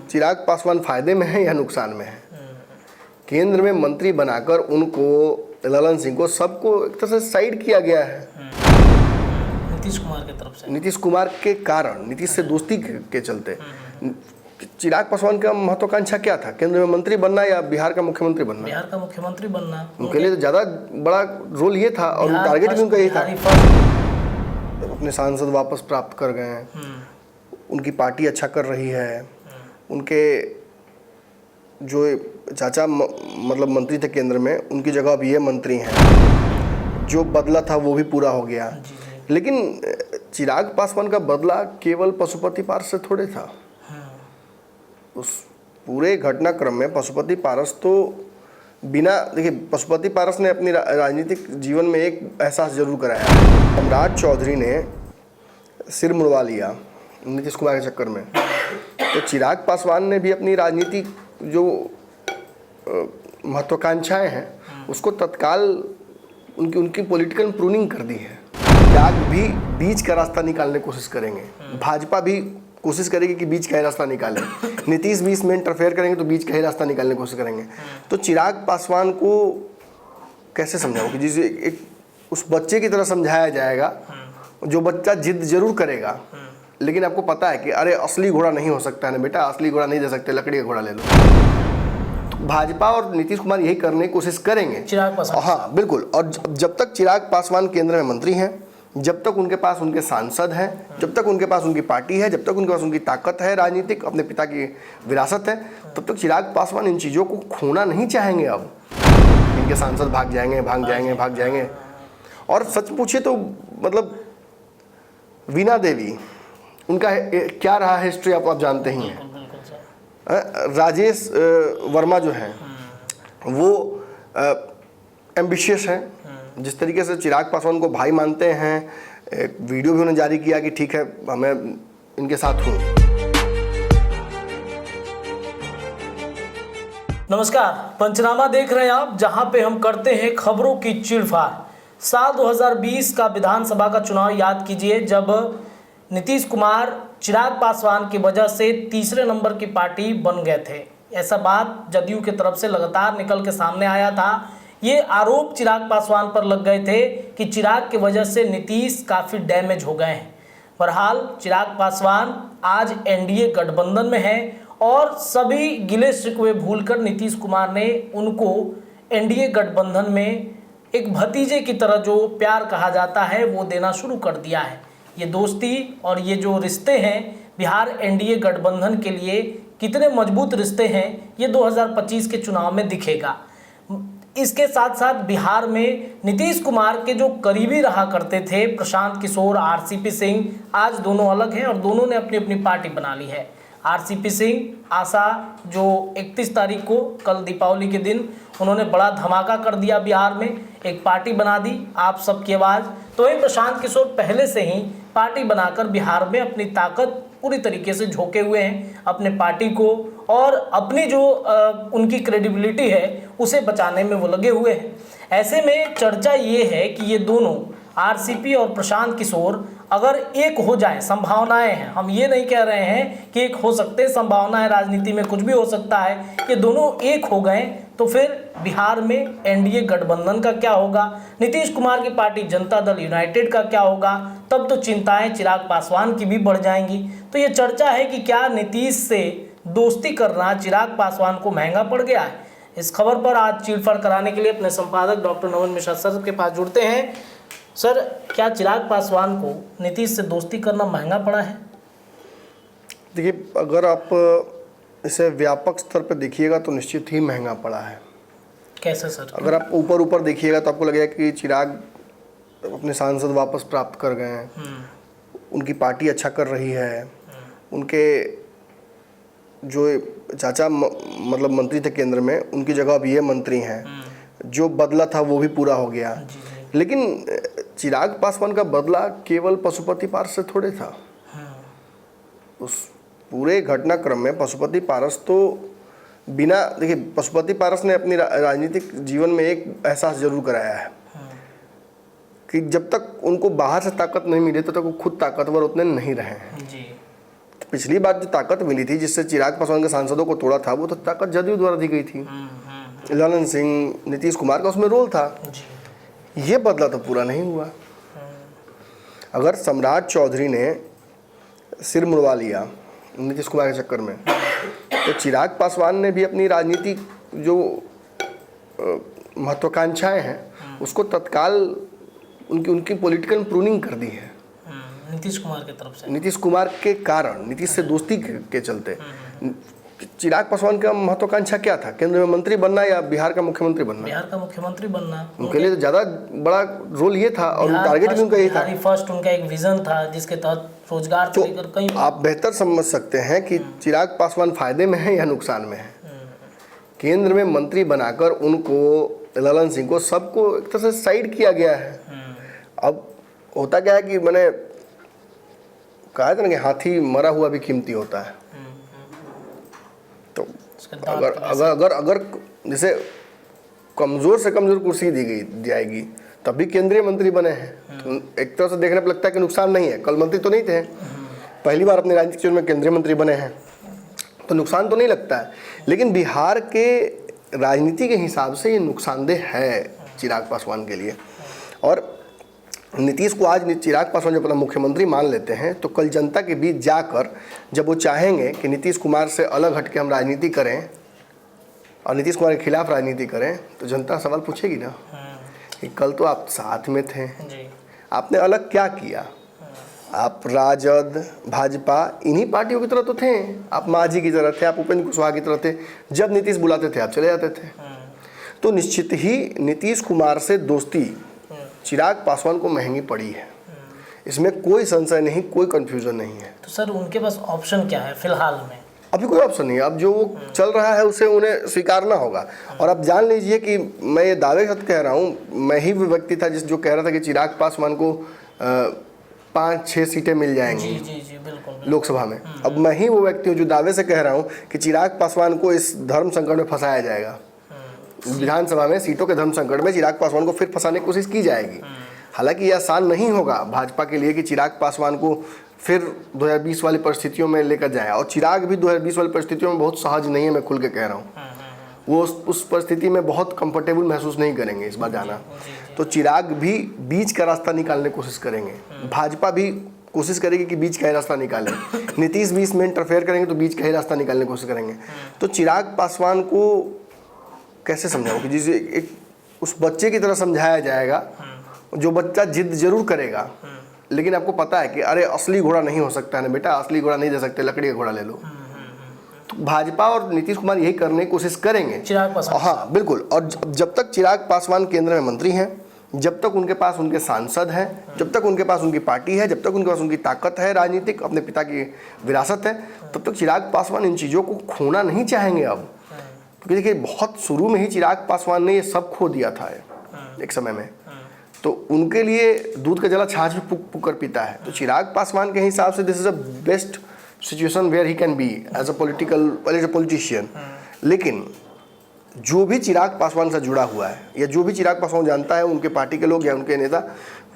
चिराग पासवान फायदे में है या नुकसान में है? केंद्र में मंत्री बनाकर उनको, ललन सिंह को, सबको एक तरह से साइड किया गया है नीतीश कुमार की तरफ से, नीतीश कुमार के कारण, नीतीश से दोस्ती के चलते। चिराग पासवान का महत्वाकांक्षा क्या था? केंद्र में मंत्री बनना या बिहार का मुख्यमंत्री बनना? बिहार का मुख्यमंत्री बनना उनके लिए तो ज़्यादा बड़ा रोल ये था और टारगेट भी उनका यही था। अपने सांसद वापस प्राप्त कर गए हैं, उनकी पार्टी अच्छा कर रही है, उनके जो चाचा मतलब मंत्री थे केंद्र में, उनकी जगह अब ये मंत्री हैं, जो बदला था वो भी पूरा हो गया। लेकिन चिराग पासवान का बदला केवल पशुपति पारस से थोड़े था। उस पूरे घटनाक्रम में पशुपति पारस तो बिना, देखिए, पशुपति पारस ने अपनी राजनीतिक जीवन में एक एहसास जरूर कराया। सम्राट चौधरी ने सिर मुड़वा लिया नीतीश कुमार के चक्कर में, तो चिराग पासवान ने भी अपनी राजनीतिक जो महत्वाकांक्षाएं हैं उसको तत्काल उनकी पॉलिटिकल प्रूनिंग कर दी है। चिराग भी बीच का रास्ता निकालने की कोशिश करेंगे, भाजपा भी कोशिश करेगी कि बीच का ही रास्ता निकालें, नीतीश भी इसमें इंटरफेयर करेंगे तो बीच का ही रास्ता निकालने की कोशिश करेंगे। तो चिराग पासवान को कैसे समझाओ कि जिसे एक उस बच्चे की तरह समझाया जाएगा, जो बच्चा जिद जरूर करेगा, लेकिन आपको पता है कि अरे असली घोड़ा नहीं हो सकता है ना बेटा, असली घोड़ा नहीं दे सकते, लकड़ी का घोड़ा ले लो। तो भाजपा और नीतीश कुमार यही करने की कोशिश करेंगे, चिराग पासवान। हाँ बिल्कुल। और जब तक चिराग पासवान केंद्र में मंत्री हैं, जब तक उनके पास उनके सांसद हैं, जब तक उनके पास उनकी पार्टी है, जब तक उनके पास उनकी ताकत है राजनीतिक, अपने पिता की विरासत है, तब तक चिराग पासवान इन चीज़ों को खोना नहीं चाहेंगे। अब इनके सांसद भाग जाएंगे। और सच पूछे तो मतलब वीणा देवी, उनका क्या रहा हिस्ट्री आप जानते ही हैं। राजेश वर्मा जो हैं वो एम्बिशियस हैं, जिस तरीके से चिराग पासवान को भाई मानते हैं। एक वीडियो भी उन्होंने जारी किया कि ठीक है मैं इनके साथ हूँ। नमस्कार, पंचनामा देख रहे हैं आप, जहां पे हम करते हैं खबरों की चीरफाड़। साल 2020 का विधानसभा का चुनाव याद कीजिए, जब नीतीश कुमार चिराग पासवान की वजह से तीसरे नंबर की पार्टी बन गए थे। ऐसा बात जदयू की तरफ से लगातार निकल के सामने आया था। ये आरोप चिराग पासवान पर लग गए थे कि चिराग की वजह से नीतीश काफ़ी डैमेज हो गए हैं। बहरहाल चिराग पासवान आज एनडीए गठबंधन में है और सभी गिले शिकवे भूलकर नीतीश कुमार ने उनको एनडीए गठबंधन में एक भतीजे की तरह जो प्यार कहा जाता है वो देना शुरू कर दिया है। ये दोस्ती और ये जो रिश्ते हैं बिहार एनडीए गठबंधन के लिए कितने मजबूत रिश्ते हैं, ये 2025 के चुनाव में दिखेगा। इसके साथ साथ बिहार में नीतीश कुमार के जो करीबी रहा करते थे प्रशांत किशोर, आरसीपी सिंह, आज दोनों अलग हैं और दोनों ने अपनी अपनी पार्टी बना ली है। आरसीपी सिंह आशा जो 31 तारीख को, कल दीपावली के दिन, उन्होंने बड़ा धमाका कर दिया, बिहार में एक पार्टी बना दी, आप सबकी आवाज़। तो वही प्रशांत किशोर पहले से ही पार्टी बनाकर बिहार में अपनी ताकत पूरी तरीके से झोंके हुए हैं अपने पार्टी को, और अपनी जो उनकी क्रेडिबिलिटी है उसे बचाने में वो लगे हुए हैं। ऐसे में चर्चा ये है कि ये दोनों आरसीपी और प्रशांत किशोर अगर एक हो जाए, संभावनाएं हैं, हम ये नहीं कह रहे हैं कि एक हो सकते हैं, संभावना है, राजनीति में कुछ भी हो सकता है, ये दोनों एक हो गए तो फिर बिहार में एनडीए गठबंधन का क्या होगा, नीतीश कुमार की पार्टी जनता दल यूनाइटेड का क्या होगा, तब तो चिंताएं चिराग पासवान की भी बढ़ जाएंगी। तो ये चर्चा है कि क्या नीतीश से दोस्ती करना चिराग पासवान को महंगा पड़ गया है। इस खबर पर आज चीरफाड़ कराने के लिए अपने संपादक डॉक्टर नवन मिश्रा सर के पास जुड़ते हैं। सर, क्या चिराग पासवान को नीतीश से दोस्ती करना महंगा पड़ा है? देखिए, अगर आप इसे व्यापक स्तर पर देखिएगा तो निश्चित ही महंगा पड़ा है। कैसे सर? अगर आप ऊपर देखिएगा तो आपको लगेगा कि चिराग अपने सांसद वापस प्राप्त कर गए हैं, उनकी पार्टी अच्छा कर रही है, उनके जो चाचा मतलब मंत्री थे केंद्र में, उनकी जगह अब ये मंत्री हैं, जो बदला था वो भी पूरा हो गया। लेकिन चिराग पासवान का बदला केवल पशुपति पारस से थोड़े था। उस पूरे घटनाक्रम में पशुपति पारस तो बिना, देखिए, पशुपति पारस ने अपनी राजनीतिक जीवन में एक एहसास जरूर कराया है कि जब तक उनको बाहर से ताकत नहीं मिले तब तक वो खुद ताकतवर उतने नहीं रहे हैं। पिछली बार जो ताकत मिली थी जिससे चिराग पासवान के सांसदों को तोड़ा था, वो तो ताकत जदयू द्वारा दी गई थी। ललन सिंह, नीतीश कुमार का उसमें रोल था। ये बदला तो पूरा नहीं हुआ। अगर सम्राट चौधरी ने सिर मुड़वा लिया नीतीश कुमार के चक्कर में, तो चिराग पासवान ने भी अपनी राजनीति जो महत्वाकांक्षाएं हैं उसको तत्काल उनकी पॉलिटिकल प्रूनिंग कर दी है नीतीश कुमार की तरफ से। नीतीश कुमार के कारण, नीतीश से दोस्ती के चलते। चिराग पासवान का महत्वाकांक्षा क्या था? केंद्र में मंत्री बनना या बिहार का मुख्यमंत्री बनना? बिहार का मुख्यमंत्री बनना उनके लिए तो ज़्यादा बड़ा रोल ये था और टारगेट भी उनका यही था। फर्स्ट उनका एक विजन था जिसके तहत रोजगार से लेकर कई। आप बेहतर समझ सकते हैं कि चिराग पासवान फायदे में है या नुकसान में है। केंद्र में मंत्री बनाकर उनको, ललन सिंह को, सबको एक तरह से साइड किया गया है। अब होता क्या है कि मैंने कहा था ना कि हाथी मरा हुआ भी कीमती होता है। तो अगर जैसे कमजोर से कमजोर कुर्सी दी जाएगी तब भी केंद्रीय मंत्री बने हैं, तो एक तरह से देखने पर लगता है कि नुकसान नहीं है। कल मंत्री तो नहीं थे, पहली बार अपने राजनीतिक जीवन में केंद्रीय मंत्री बने हैं, तो नुकसान तो नहीं लगता है। लेकिन बिहार के राजनीति के हिसाब से ये नुकसानदेह है चिराग पासवान के लिए। और नीतीश को आज चिराग पासवान जब अपना मुख्यमंत्री मान लेते हैं, तो कल जनता के बीच जाकर जब वो चाहेंगे कि नीतीश कुमार से अलग हट के हम राजनीति करें और नीतीश कुमार के खिलाफ राजनीति करें, तो जनता सवाल पूछेगी ना कि कल तो आप साथ में थे, आपने अलग क्या किया? आप राजद, भाजपा, इन्हीं पार्टियों की तरह तो थे। आप मांझी की तरह थे, आप उपेंद्र कुशवाहा की तरह थे। जब नीतीश बुलाते थे आप चले जाते थे। तो निश्चित ही नीतीश कुमार से दोस्ती चिराग पासवान को महंगी पड़ी है, इसमें कोई संशय नहीं, कोई कंफ्यूजन नहीं है। तो सर उनके पास ऑप्शन क्या है फिलहाल में? अभी कोई ऑप्शन नहीं है। अब जो चल रहा है उसे उन्हें स्वीकारना होगा। और अब जान लीजिए कि मैं ये दावे के साथ कह रहा हूँ, मैं ही वो व्यक्ति था जो कह रहा था कि चिराग पासवान को 5-6 सीटें मिल जाएंगी जी, बिल्कुल। लोकसभा में। अब मैं ही वो व्यक्ति हूँ जो दावे से कह रहा हूँ कि चिराग पासवान को इस धर्म संकट में फंसाया जाएगा। विधानसभा में सीटों के धर्म संकट में चिराग पासवान को फिर फंसाने की कोशिश की जाएगी। हालांकि यह आसान नहीं होगा भाजपा के लिए कि चिराग पासवान को फिर 2020 वाली परिस्थितियों में लेकर जाए। और चिराग भी 2020 वाली परिस्थितियों में बहुत सहज नहीं है, मैं खुल के कह रहा हूँ। वो उस परिस्थिति में बहुत कंफर्टेबल महसूस नहीं करेंगे इस बार जाना। तो चिराग भी बीच का रास्ता निकालने की कोशिश करेंगे, भाजपा भी कोशिश करेगी कि बीच का ही रास्ता निकालें, नीतीश भी इसमें इंटरफेयर करेंगे तो बीच का ही रास्ता निकालने की कोशिश करेंगे। तो चिराग पासवान को कैसे समझाऊं कि जिसे एक उस बच्चे की तरह समझाया जाएगा, जो बच्चा जिद जरूर करेगा, लेकिन आपको पता है कि अरे असली घोड़ा नहीं हो सकता है ना बेटा, असली घोड़ा नहीं दे सकते, लकड़ी का घोड़ा ले लो। तो भाजपा और नीतीश कुमार यही करने की कोशिश करेंगे चिराग पासवान। हाँ बिल्कुल। और जब तक चिराग पासवान केंद्र में मंत्री हैं, जब तक उनके पास उनके सांसद हैं, जब तक उनके पास उनकी पार्टी है, जब तक उनके पास उनकी ताकत है राजनीतिक, अपने पिता की विरासत है, तब तक चिराग पासवान इन चीज़ों को खोना नहीं चाहेंगे। अब क्योंकि देखिए बहुत शुरू में ही चिराग पासवान ने ये सब खो दिया था एक समय में, तो उनके लिए दूध का जला छाछ भी पुक पुक कर पीता है। तो चिराग पासवान के हिसाब से this is a best situation where he can be as a politician. लेकिन जो भी चिराग पासवान से जुड़ा हुआ है या जो भी चिराग पासवान जानता है, उनके पार्टी के लोग या उनके नेता,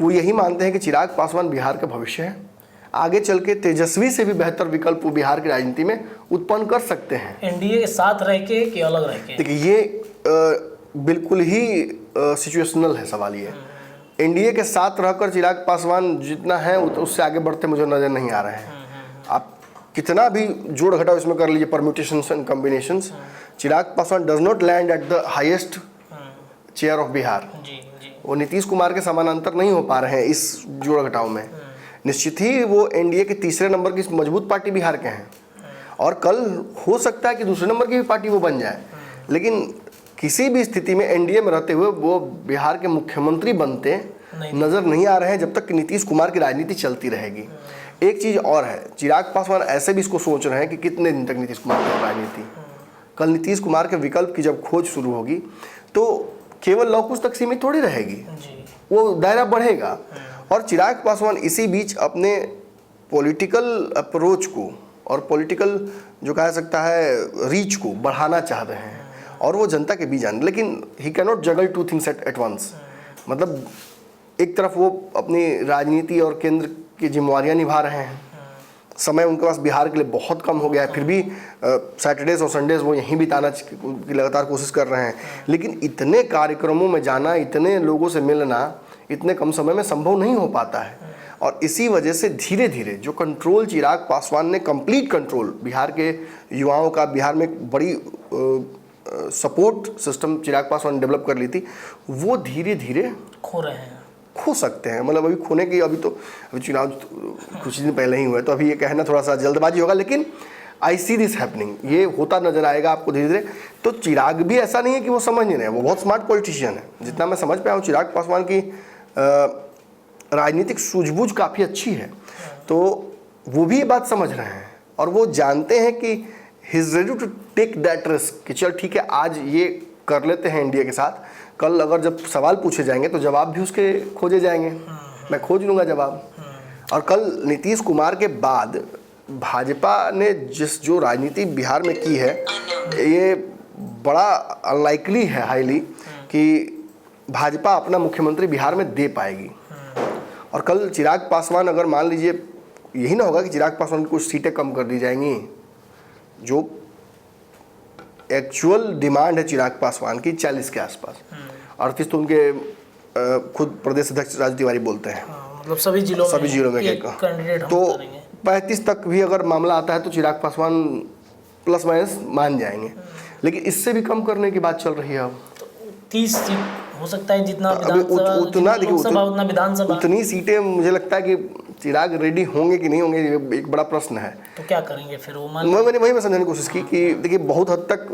वो यही मानते हैं कि चिराग पासवान बिहार का भविष्य है। आगे चल के तेजस्वी से भी बेहतर विकल्प वो बिहार की राजनीति में उत्पन्न कर सकते हैं। एनडीए के साथ रह के कि अलग रह के? देखिए ये बिल्कुल ही सिचुएशनल है सवाल ये। एनडीए के साथ रहकर चिराग पासवान जितना है उससे आगे बढ़ते मुझे नजर नहीं आ रहे हैं। आप कितना भी जोड़ घटाव इसमें कर लीजिए, permutations and combinations, Chirag Paswan does not land at the highest chair of Bihar. वो नीतीश कुमार के समानांतर नहीं हो पा रहे हैं इस जोड़ घटाव में। निश्चित ही वो एनडीए के तीसरे नंबर की मजबूत पार्टी बिहार के हैं, और कल हो सकता है कि दूसरे नंबर की भी पार्टी वो बन जाए। लेकिन किसी भी स्थिति में एनडीए में रहते हुए वो बिहार के मुख्यमंत्री बनते नजर नहीं आ रहे हैं जब तक कि नीतीश कुमार की राजनीति चलती रहेगी। एक चीज़ और है, चिराग पासवान ऐसे भी इसको सोच रहे हैं कि कितने दिन तक नीतीश कुमार की राजनीति। कल नीतीश कुमार के विकल्प की जब खोज शुरू होगी तो केवल लौकुश तक सीमित थोड़ी रहेगी, वो दायरा बढ़ेगा। और चिराग पासवान इसी बीच अपने पॉलिटिकल अप्रोच को और पॉलिटिकल जो कहा सकता है रीच को बढ़ाना चाह रहे हैं, और वो जनता के बीच जाने। लेकिन he can not juggle two things at once. मतलब एक तरफ वो अपनी राजनीति और केंद्र की जिम्मेवारियां निभा रहे हैं, समय उनके पास बिहार के लिए बहुत कम हो गया है, फिर भी सैटरडेज और संडेज वो यहीं बिताना की लगातार कोशिश कर रहे हैं। लेकिन इतने कार्यक्रमों में जाना, इतने लोगों से मिलना इतने कम समय में संभव नहीं हो पाता है। और इसी वजह से धीरे धीरे जो कंट्रोल चिराग पासवान ने, कंप्लीट कंट्रोल बिहार के युवाओं का, बिहार में एक बड़ी सपोर्ट सिस्टम चिराग पासवान ने डेवलप कर ली थी, वो धीरे धीरे खो रहे हैं, खो सकते हैं। मतलब अभी खोने की, अभी चुनाव कुछ दिन पहले ही हुए, तो अभी ये कहना थोड़ा सा जल्दबाजी होगा, लेकिन आई सी दिस हैपनिंग, ये होता नजर आएगा आपको धीरे धीरे। तो चिराग भी ऐसा नहीं है कि वो समझ नहीं रहे, वो बहुत स्मार्ट पॉलिटिशियन है। जितना मैं समझ पाया हूँ चिराग पासवान की राजनीतिक सूझबूझ काफ़ी अच्छी है, तो वो भी ये बात समझ रहे हैं और वो जानते हैं कि he is ready to take that risk कि चल ठीक है, आज ये कर लेते हैं इंडिया के साथ, कल अगर जब सवाल पूछे जाएंगे तो जवाब भी उसके खोजे जाएंगे, मैं खोज लूँगा जवाब। और कल नीतीश कुमार के बाद भाजपा ने जो राजनीति बिहार में की है, ये बड़ा अनलाइकली है हाईली कि भाजपा अपना मुख्यमंत्री बिहार में दे पाएगी। और कल चिराग पासवान, अगर मान लीजिए यही ना होगा कि चिराग पासवान की कुछ सीटें कम कर दी जाएंगी, जो एक्चुअल डिमांड है चिराग पासवान की 40 के आसपास, 38 तो उनके खुद प्रदेश अध्यक्ष राजू तिवारी बोलते हैं, मतलब सभी जिलों में कैंडिडेट, तो 35 तक भी अगर मामला आता है तो चिराग पासवान प्लस माइनस मान जाएंगे। लेकिन इससे भी कम करने की बात चल रही है। अब 30 सीट हो सकता है, जितना उतना विधानसभा, उतनी सीटें मुझे लगता है कि चिराग रेडी होंगे कि नहीं होंगे, ये एक बड़ा प्रश्न है। तो क्या करेंगे फिर वो? मैंने वही मैं समझाने की कोशिश की कि देखिए, बहुत हद तक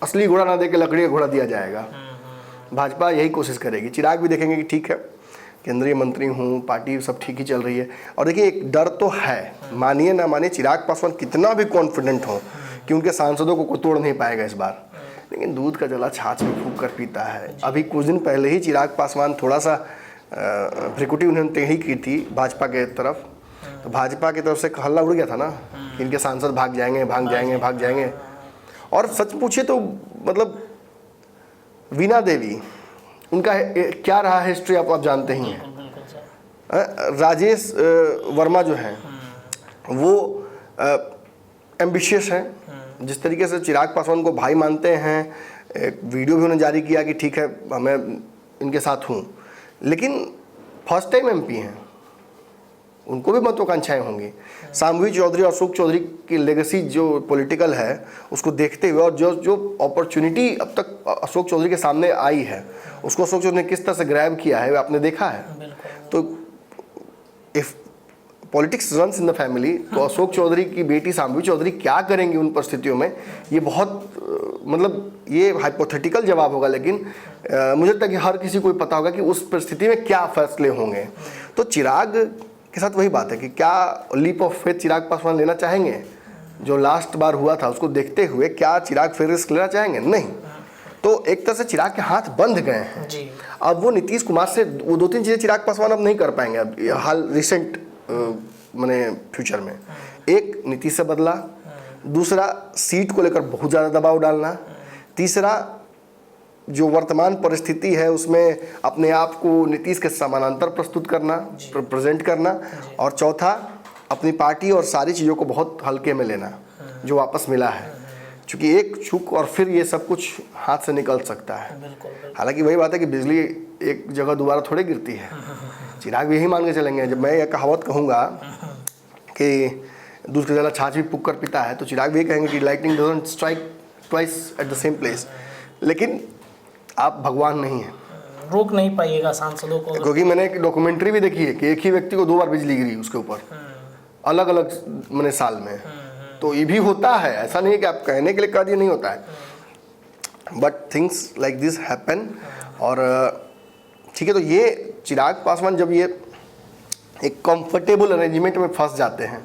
असली घोड़ा ना दे के लकड़ी का घोड़ा दिया जाएगा। भाजपा यही कोशिश करेगी, चिराग भी देखेंगे कि ठीक है, केंद्रीय मंत्री हूँ, पार्टी सब ठीक ही चल रही है। और देखिए, एक डर तो है, मानिए ना मानिए, चिराग पासवान कितना भी कॉन्फिडेंट हो कि उनके सांसदों को कोई तोड़ नहीं पाएगा इस बार, लेकिन दूध का जला छाछ में फूंक कर पीता है। अभी कुछ दिन पहले ही चिराग पासवान थोड़ा सा भ्रिकुटी उन्होंने टेढ़ी की थी भाजपा के तरफ, तो भाजपा की तरफ से हल्ला उड़ गया था ना कि इनके सांसद भाग जाएंगे। और सच पूछे तो मतलब वीणा देवी, उनका क्या रहा है हिस्ट्री आप जानते ही हैं। राजेश वर्मा जो हैं वो एम्बिशियस हैं, जिस तरीके से चिराग पासवान को भाई मानते हैं। एक वीडियो भी उन्होंने जारी किया कि ठीक है, मैं इनके साथ हूँ, लेकिन फर्स्ट टाइम एमपी हैं, उनको भी महत्वाकांक्षाएं होंगी। शाम्भवी चौधरी और अशोक चौधरी की लेगेसी जो पॉलिटिकल है उसको देखते हुए, और जो अपॉर्चुनिटी अब तक अशोक चौधरी के सामने आई है, उसको अशोक चौधरी ने किस तरह से ग्रैब किया है आपने देखा है। तो if politics runs in the family, तो अशोक चौधरी की बेटी शाम्भवी चौधरी क्या करेंगी उन परिस्थितियों में, ये बहुत मतलब ये हाइपोथेटिकल जवाब होगा, लेकिन मुझे लगता है कि हर किसी को पता होगा कि उस परिस्थिति में क्या फैसले होंगे। तो चिराग के साथ वही बात है कि क्या leap of faith Chirag Paswan लेना चाहेंगे, जो लास्ट बार हुआ था उसको देखते हुए क्या चिराग फिर रिस्क लेना चाहेंगे? नहीं। तो एक तरह से चिराग के हाथ बंध गए हैं जी। अब वो नीतीश कुमार से वो 2-3 चीज़ें चिराग पासवान अब नहीं कर पाएंगे अब हाल रिसेंट मैंने फ्यूचर में। एक, नीतीश से बदला, दूसरा सीट को लेकर बहुत ज़्यादा दबाव डालना, तीसरा जो वर्तमान परिस्थिति है उसमें अपने आप को नीतीश के समानांतर प्रस्तुत करना, प्रेजेंट करना, और चौथा अपनी पार्टी और सारी चीज़ों को बहुत हल्के में लेना जो वापस मिला है, क्योंकि एक चूक और फिर ये सब कुछ हाथ से निकल सकता है। हालांकि वही बात है कि बिजली एक जगह दोबारा थोड़े गिरती है। चिराग भी यही मान के चलेंगे, जब मैं ये कहावत कहूँगा कि दूध का जला छाछ भी फूंक कर पीता है, तो चिराग भी कहेंगे कि lightning doesn't strike twice at the same place. लेकिन आप भगवान नहीं हैं, रोक नहीं पाइएगा सांसदों को। क्योंकि मैंने एक डॉक्यूमेंट्री भी देखी है कि एक ही व्यक्ति को 2 बार बिजली गिरी उसके ऊपर, अलग अलग मैंने साल में। तो ये भी होता है, ऐसा नहीं है कि आप कहने के लिए कह दिए, नहीं होता है, but things like this happen. और ठीक है, तो ये चिराग पासवान जब ये एक कंफर्टेबल अरेंजमेंट में फंस जाते हैं,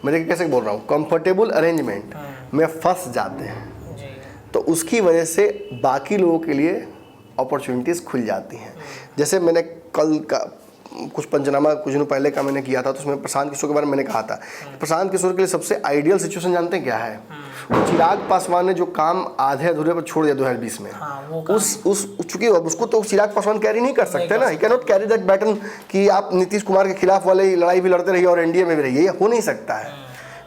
मैं कैसे बोल रहा हूँ, कंफर्टेबल अरेंजमेंट में फंस जाते हैं, तो उसकी वजह से बाकी लोगों के लिए अपॉर्चुनिटीज़ खुल जाती हैं। जैसे मैंने कल का कुछ पंचनामा कुछ दिनों पहले का मैंने किया था, तो उसमें प्रशांत किशोर के बारे में मैंने कहा था। प्रशांत किशोर के लिए सबसे आइडियल सिचुएशन जानते हैं क्या है? चिराग पासवान ने जो काम आधे अधूरे पर छोड़ दिया 2020 में, चूंकि उसको तो चिराग पासवान कैरी नहीं कर सकते ना, he can not carry that baton कि आप नीतीश कुमार के खिलाफ वाले लड़ाई भी लड़ते रहिए और एनडीए में भी रहिए, ये हो नहीं सकता है।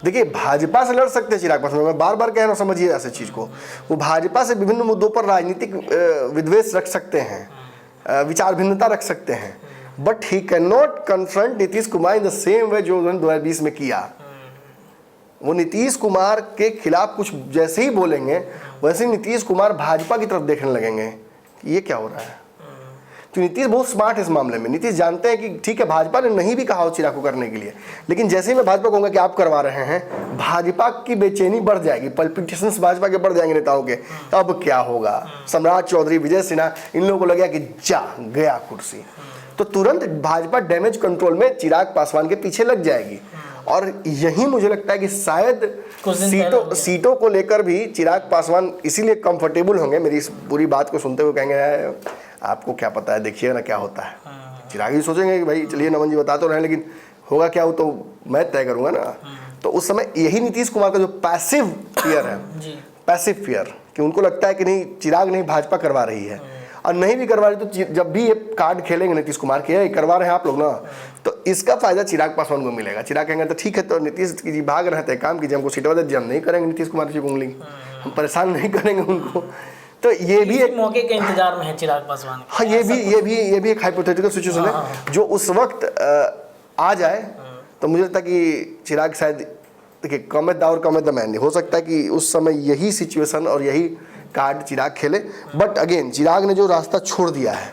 देखिए भाजपा से लड़ सकते हैं चिराग पासवान, मैं बार बार कह रहा हूँ, समझिए ऐसे चीज को। वो भाजपा से विभिन्न मुद्दों पर राजनीतिक विद्वेष रख सकते हैं, विचार भिन्नता रख सकते हैं, but he can not confront Nitish Kumar in the same way जो उन्होंने 2020 में किया। वो नीतीश कुमार के खिलाफ कुछ जैसे ही बोलेंगे वैसे ही नीतीश कुमार भाजपा की तरफ देखने लगेंगे कि ये क्या हो रहा है। तो नीतीश बहुत स्मार्ट है इस मामले में। नीतीश जानते हैं कि ठीक है भाजपा ने नहीं भी कहा हो चिराग को करने के लिए, लेकिन जैसे ही मैं भाजपा कहूँगा कि आप करवा रहे हैं, भाजपा की बेचैनी बढ़ जाएगी, पॉलिटिशियंस भाजपा के बढ़ जाएंगे नेताओं के, तब क्या होगा। सम्राट चौधरी, विजय सिन्हा, इन लोगों को लगेगा कि जा गया कुर्सी, तो तुरंत भाजपा डैमेज कंट्रोल में चिराग पासवान के पीछे लग जाएगी। और यही मुझे लगता है कि शायद सीटों को लेकर भी चिराग पासवान इसीलिए कंफर्टेबल होंगे। मेरी इस पूरी बात को सुनते हुए कहेंगे आपको क्या पता है, देखिए ना क्या होता है। चिराग ही सोचेंगे कि भाई चलिए नमन जी बता तो रहे हैं, लेकिन होगा क्या वो तो मैं तय करूंगा ना। तो उस समय यही नीतीश कुमार का जो पैसिव फियर है, पैसिव फियर, कि उनको लगता है कि नहीं चिराग नहीं भाजपा करवा रही है, और नहीं भी करवा रही तो जब भी ये कार्ड खेलेंगे नीतीश कुमार के करवा रहे हैं आप लोग ना, तो इसका फायदा चिराग पासवान को मिलेगा। चिराग कहेंगे तो ठीक है, तो नीतीश जी भाग रहे थे, काम कीजिए, हमको सीटवा दीजिए, हम नहीं करेंगे नीतीश कुमार की उंगली, हम परेशान नहीं करेंगे उनको। तो ये भी एक मौके के इंतजार में है चिराग पासवान। हाँ, ये भी एक हाइपोथेटिकल सिचुएशन है जो उस वक्त आ जाए, तो मुझे लगता है कि चिराग शायद, देखिए कम द और कम द मैन, हो सकता है कि उस समय यही सिचुएशन और यही कार्ड चिराग खेले। बट अगेन चिराग ने जो रास्ता छोड़ दिया है,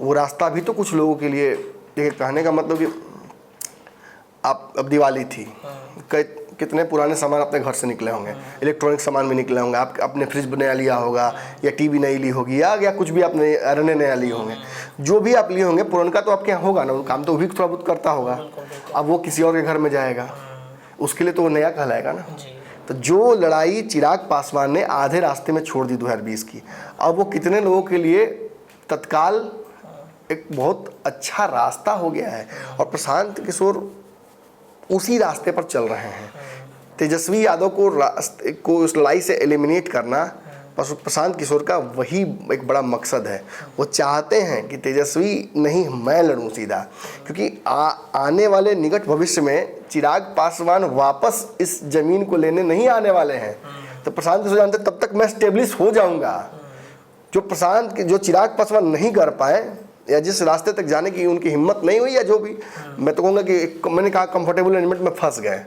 वो रास्ता भी तो कुछ लोगों के लिए, देखिए कहने का मतलब कि आप अब दिवाली थी, कितने पुराने सामान अपने घर से निकले होंगे, इलेक्ट्रॉनिक सामान भी निकले होंगे, आप अपने फ्रिज नया लिया होगा, या टीवी नई ली होगी, या कुछ भी आपने अरने नया लिए होंगे, जो भी आप लिए होंगे पुराना तो आपके यहाँ होगा ना, काम तो भी थोड़ा बहुत करता होगा। अब वो किसी और के घर में जाएगा, उसके लिए तो वो नया कहलाएगा ना। तो जो लड़ाई चिराग पासवान ने आधे रास्ते में छोड़ दी 2020 की, अब वो कितने लोगों के लिए तत्काल एक बहुत अच्छा रास्ता हो गया है, और प्रशांत किशोर उसी रास्ते पर चल रहे हैं। तेजस्वी यादव को उस लड़ाई से एलिमिनेट करना प्रशांत किशोर का वही एक बड़ा मकसद है। वो चाहते हैं कि तेजस्वी नहीं मैं लड़ूं सीधा, क्योंकि आने वाले निकट भविष्य में चिराग पासवान वापस इस जमीन को लेने नहीं आने वाले हैं। तो प्रशांत किशोर जानते तब तक मैं स्टेब्लिश हो जाऊंगा। जो चिराग पासवान नहीं कर पाए, या जिस रास्ते तक जाने की उनकी हिम्मत नहीं हुई, या जो भी, मैं तो कहूँगा कि मैंने कहा कंफर्टेबल एलिमेंट में फंस गए,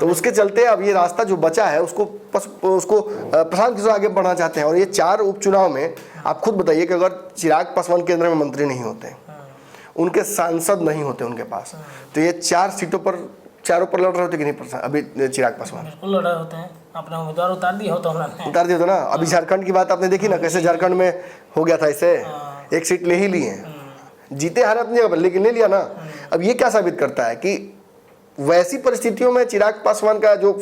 तो उसके चलते अब ये रास्ता जो बचा है उसको प्रशांत किशोर आगे बढ़ना चाहते हैं। और ये 4 उपचुनाव में आप खुद बताइए कि अगर चिराग पासवान केंद्र में मंत्री नहीं होते, उनके सांसद नहीं होते उनके पास, तो ये 4 सीटों पर चारों पर लड़ रहे होते कि नहीं अभी चिराग पासवान? बिल्कुल लड़ रहे होते हैं, अपना उम्मीदवार उतार दिया होता उतार दिया था ना। अभी झारखंड की बात आपने देखी ना, कैसे झारखंड में हो गया था, इसे 1 सीट ले ही लिए, जीते हारे अपनी जगह पर, लेकिन ले लिया ना। अब ये क्या साबित करता है कि वैसी परिस्थितियों में चिराग पासवान का जो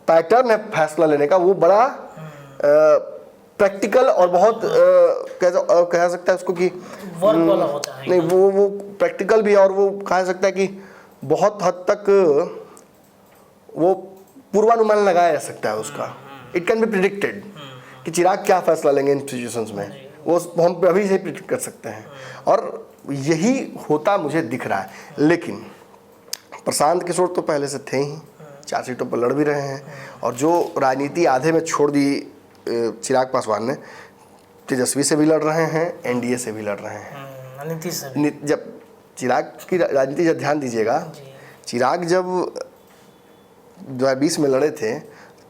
पैटर्न है फैसला लेने का, वो बड़ा प्रैक्टिकल और बहुत कह सकता है उसको कि होता है। नहीं, वो प्रैक्टिकल भी, और वो कह सकता है कि बहुत हद तक वो पूर्वानुमान लगाया जा सकता है उसका। इट कैन बी प्रिडिक्टेड कि चिराग क्या फैसला लेंगे इन सिचुएशंस में, वो हम अभी से प्रिडिक्ट कर सकते हैं, और यही होता मुझे दिख रहा है। लेकिन प्रशांत किशोर तो पहले से थे ही, 4 सीटों पर लड़ भी रहे हैं, और जो राजनीति आधे में छोड़ दी चिराग पासवान ने, तेजस्वी से भी लड़ रहे हैं, एनडीए से भी लड़ रहे हैं, नीतीश से। जब चिराग की राजनीति जब ध्यान दीजिएगा, चिराग जब 2020 में लड़े थे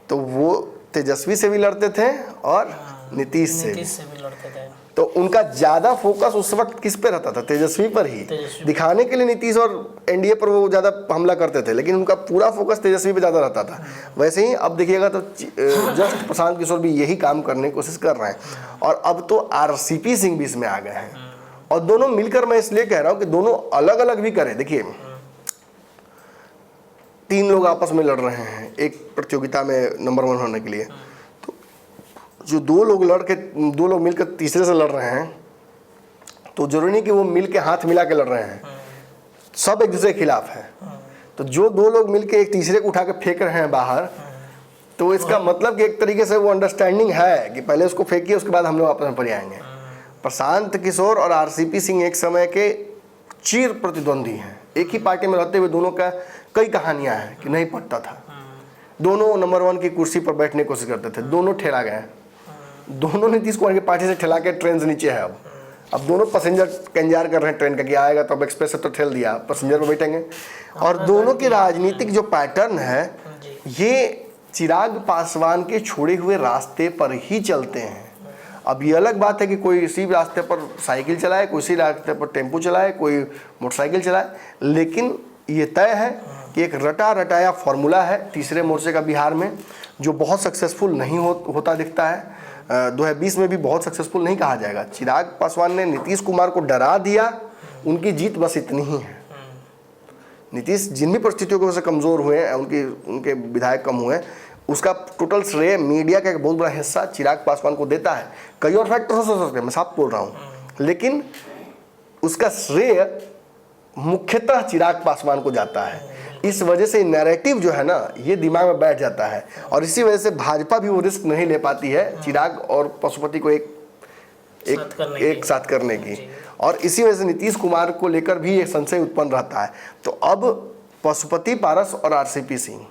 तो वो तेजस्वी से भी लड़ते थे और नीतीश से भी लड़ते थे। तो उनका ज्यादा फोकस उस वक्त किस पे रहता था? तेजस्वी पर ही। दिखाने के लिए नीतीश और एनडीए पर वो ज्यादा हमला करते थे, लेकिन उनका पूरा फोकस तेजस्वी पे ज्यादा रहता था। वैसे ही अब देखिएगा तो जस्ट प्रशांत किशोर भी यही काम करने की कोशिश कर रहे हैं, और अब तो आरसीपी सिंह भी इसमें आ गए हैं। और दोनों मिलकर, मैं इसलिए कह रहा हूं कि दोनों अलग अलग भी करें। देखिए 3 लोग आपस में लड़ रहे हैं एक प्रतियोगिता में नंबर 1 होने के लिए, तो जो 2 लोग मिलकर तीसरे से लड़ रहे हैं, तो जरूरी नहीं कि वो मिल के हाथ मिला के लड़ रहे हैं, सब एक दूसरे के खिलाफ है। तो जो 2 लोग मिलकर एक तीसरे को उठा के फेंक रहे हैं बाहर, तो इसका मतलब कि एक तरीके से वो अंडरस्टैंडिंग है कि पहले उसको फेंकिए, उसके बाद हम लोग आपस में पड़ आएंगे। प्रशांत किशोर और आरसीपी सिंह एक समय के चिर प्रतिद्वंदी हैं, एक ही पार्टी में रहते हुए दोनों का कई कहानियां हैं कि नहीं पटता था। दोनों नंबर 1 की कुर्सी पर बैठने की कोशिश करते थे, दोनों ठेला गए। दोनों नीतीश कुमार की पार्टी से ठेला के ट्रेन से नीचे है। अब दोनों पैसेंजर का इंतजार कर रहे हैं ट्रेन का कि आएगा, तो अब एक्सप्रेस से तो ठेल दिया, पैसेंजर पर बैठेंगे। और दोनों की राजनीतिक जो पैटर्न है ये चिराग पासवान के छोड़े हुए रास्ते पर ही चलते हैं। अब ये अलग बात है कि कोई इसी रास्ते पर साइकिल चलाए, कोई इसी रास्ते पर टेम्पो चलाए, कोई मोटरसाइकिल चलाए, लेकिन ये तय है कि एक रटा रटाया फॉर्मूला है तीसरे मोर्चे का बिहार में, जो बहुत सक्सेसफुल नहीं होता दिखता है। 2020 में भी बहुत सक्सेसफुल नहीं कहा जाएगा। चिराग पासवान ने नीतीश कुमार को डरा दिया, उनकी जीत बस इतनी ही है। नीतीश जिन भी परिस्थितियों की वजह से कमज़ोर हुए हैं, उनके विधायक कम हुए हैं, उसका टोटल श्रेय मीडिया का एक बहुत बड़ा हिस्सा चिराग पासवान को देता है। कई और फैक्टर हो सकते हैं, मैं साफ बोल रहा हूँ, लेकिन उसका श्रेय मुख्यतः चिराग पासवान को जाता है। इस वजह से नैरेटिव जो है ना, ये दिमाग में बैठ जाता है, और इसी वजह से भाजपा भी वो रिस्क नहीं ले पाती है चिराग और पशुपति को एक साथ करने की, और इसी वजह से नीतीश कुमार को लेकर भी एक संशय उत्पन्न रहता है। तो अब पशुपति पारस और आरसीपी सिंह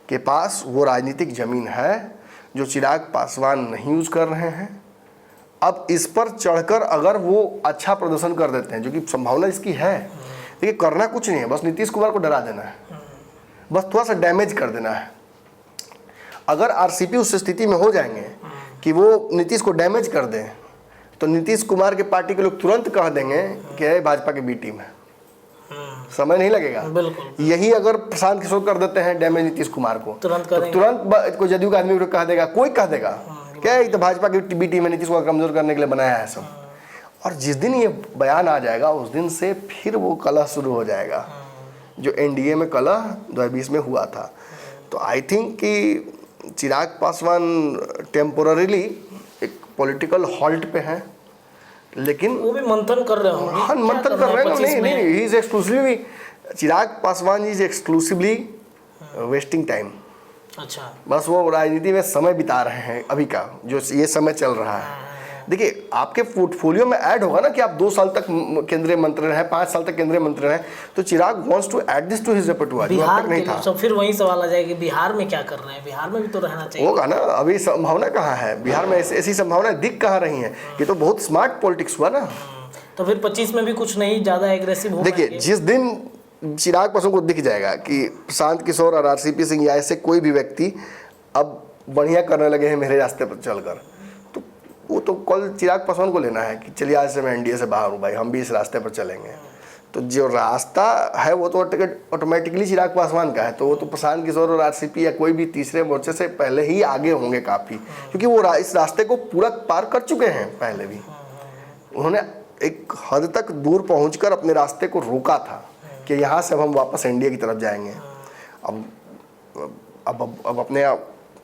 के पास वो राजनीतिक जमीन है जो चिराग पासवान नहीं यूज कर रहे हैं। अब इस पर चढ़कर अगर वो अच्छा प्रदर्शन कर देते हैं, जो कि संभावना इसकी है, देखिए करना कुछ नहीं है, बस नीतीश कुमार को डरा देना है, बस थोड़ा सा डैमेज कर देना है। अगर आरसीपी उस स्थिति में हो जाएंगे कि वो नीतीश को डैमेज कर दें, तो नीतीश कुमार के पार्टी के लोग तुरंत कह देंगे कि भाजपा की बी टीम है, समय नहीं लगेगा। यही अगर प्रशांत किशोर कर देते हैं डैमेज नीतीश कुमार को, तुरंत कोई जदयू का आदमी कह देगा, कोई कह देगा क्या ये तो भाजपा की बी टीम है, नीतीश कुमार कमजोर करने के लिए बनाया है सब। और जिस दिन ये बयान आ जाएगा उस दिन से फिर वो कलह शुरू हो जाएगा, जो एनडीए में कलह 2020 में हुआ था। तो आई थिंक कि चिराग पासवान टेम्पोररीली एक पॉलिटिकल हॉल्ट पे हैं, लेकिन वो भी मंथन कर रहे होंगे। हाँ, मंथन कर रहे हैं। नहीं, he is exclusively, Chirag Paswan is exclusively wasting time. अच्छा, बस वो राजनीति में समय बिता रहे हैं अभी का, जो ये समय चल रहा है। देखिए आपके पोर्टफोलियो में ऐड होगा ना कि आप 2 साल तक केंद्रीय मंत्री रहे, 5 साल तक केंद्रीय मंत्री रहे, तो Chirag wants to add this to his repertoire, जो अब तक नहीं था। तो फिर वही सवाल आ जाएगा कि बिहार में क्या कर रहे हैं, बिहार में भी तो रहना चाहिए। होगा ना, अभी संभावना कहाँ है बिहार में, ऐसी संभावना दिख कहाँ रही है। ये तो बहुत स्मार्ट पॉलिटिक्स हुआ ना। तो फिर 25 में भी कुछ नहीं ज़्यादा एग्रेसिव हो। देखिए जिस दिन चिराग पासवान को दिख जाएगा कि प्रशांत किशोर और आरसीपी सिंह या ऐसे कोई भी व्यक्ति अब बढ़िया करने लगे हैं मेरे रास्ते पर चलकर, तो वो तो कल चिराग पासवान को लेना है कि चलिए आज से मैं एनडीए से बाहर हूँ भाई, हम भी इस रास्ते पर चलेंगे। तो जो रास्ता है वो तो ऑटोमेटिकली चिराग पासवान का है, तो वो तो प्रशांत किशोर और आरसीपी या कोई भी तीसरे मोर्चे से पहले ही आगे होंगे काफ़ी, क्योंकि वो इस रास्ते को पूरा पार कर चुके हैं पहले भी। उन्होंने एक हद तक दूर पहुंचकर अपने रास्ते को रोका था कि यहाँ से अब हम वापस एनडीए की तरफ जाएंगे। अब अपने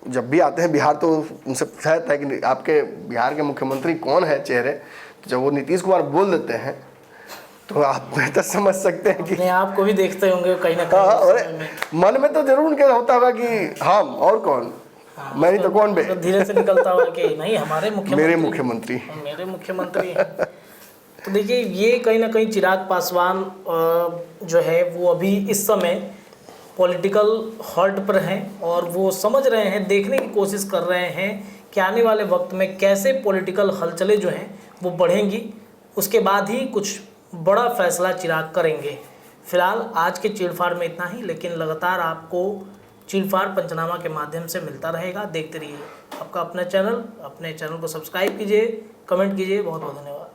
जब भी आते हैं बिहार तो उनसे पूछा जाता है कि आपके बिहार के मुख्यमंत्री कौन है चेहरे, तो जब वो नीतीश कुमार बोल देते हैं तो आप बेहतर समझ सकते हैं कि आपको भी देखते होंगे कहीं ना कहीं। मन में तो जरूर उनके होता होगा कि हम और कौन, मैं नहीं तो कौन बे, धीरे से निकलता होगा कि नहीं हमारे मेरे मुख्यमंत्री तो देखिए ये कहीं ना कहीं चिराग पासवान जो है वो अभी इस समय पॉलिटिकल हॉल्ट पर हैं और वो समझ रहे हैं, देखने की कोशिश कर रहे हैं कि आने वाले वक्त में कैसे पॉलिटिकल हलचलें जो हैं वो बढ़ेंगी। उसके बाद ही कुछ बड़ा फैसला चिराग करेंगे। फिलहाल आज के चीड़फाड़ में इतना ही, लेकिन लगातार आपको चीड़फाड़ पंचनामा के माध्यम से मिलता रहेगा। देखते रहिए आपका अपने चैनल को सब्सक्राइब कीजिए, कमेंट कीजिए। बहुत बहुत धन्यवाद।